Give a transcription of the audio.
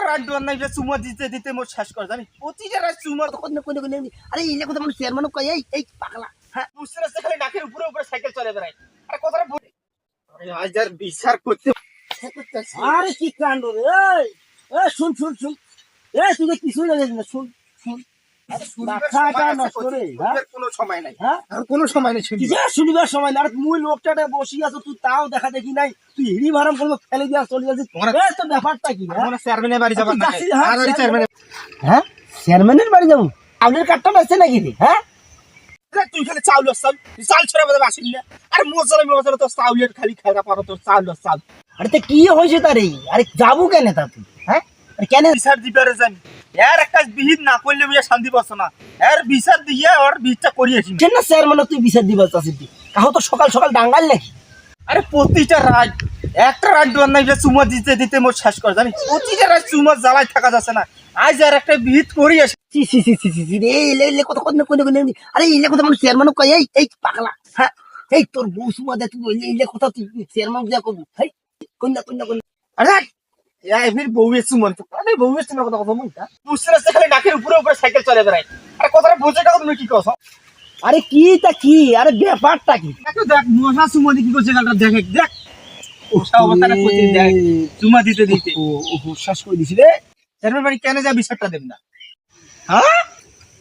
রাত দোয়ার নাই চুমা দিতে দিতে মোর শেষ করে জানি প্রতিটা রাত চুমা আরে এই কথা মানুষ চেয়ারম্যান কয় এই পাগলা হ্যাঁ বুঝতে রাস্তা খালি নাকের উপরে উপরে সাইকেল চলে বেড়ায় আরে কথাটা আজ আর বিচার করতে আরে কি কাণ্ড রে এই শুন শুন শুন এই তুই কিছুই জানিস না শুন শুন মাথাটা নষ্ট রে হ্যাঁ কোনো সময় নাই হ্যাঁ আর কোনো সময় নেই শুনি কিসের শুনিবার সময় না আর মুই লোকটাতে বসি আছো তুই তাও দেখা দেখি নাই তুই হিড়ি ভাড়াম করবো ফেলে দিয়া চলে যাচ্ছিস এই তো ব্যাপারটা কি হ্যাঁ আমরা চেয়ারম্যানের বাড়ি যাবার না তুই যাচ্ছিস, হ্যাঁ, আর ওই চেয়ারম্যান হ্যাঁ চেয়ারম্যানের বাড়ি যাবো আপনার কার্ডটা আছে নাকি রে হ্যাঁ তুই খালি চাউল চাল ছড়া বাদে বাসিন না আর মজা তো চাউলের খালি খাওয়া পারো তোর চাউল আরে তো কি হয়েছে তারে আরে যাবো কেন তা তুই হ্যাঁ আরে কেন বিচার দিবারে জানি এর একটা বিহিত না করলে বুঝে শান্তি পাচ্ছ না এর বিচার দিয়ে ওর বিচার করিয়েছি কেন চেয়ারম্যান তুই বিচার দিবার চাচ্ছিস তুই কাহো তো সকাল সকাল ডাঙ্গাল নাকি আরে প্রতিটা রাত একটা রাত দোয়ার নাই চুমা দিতে দিতে মোর শেষ করে জানি প্রতিটা রাত চুমা জ্বালায় থাকা যাচ্ছে না আজ আর একটা বিহিত করিয়েছি সি সি সি সি সি রে এলে কথা আরে এই কথা মানুষ চেয়ারম্যান কয় এই পাগলা হ্যাঁ এই তোর বউ সুমা দে তুই এই কথা তুই চেয়ারম্যান দিয়া কবু হেই কন্যা আরে এর বউয়ের চুমন আরে বউয়ের চুমন কথা কথা বলতা বুঝতে রাস্তা খালি নাকের উপরে উপরে সাইকেল চলে বেড়ায় আরে কথাটা বুঝে টাকা তুমি কি কছো আরে কি তা কি আরে ব্যাপারটা কি একটু দেখ মশা চুমনি কি করছে গালটা দেখ ওটা অবস্থাটা করছে দেখ চুমা দিতে দিতে ও শেষ করে দিছি রে চেয়ারম্যান বাড়ি কেন যা বিচারটা দেব না হ্যাঁ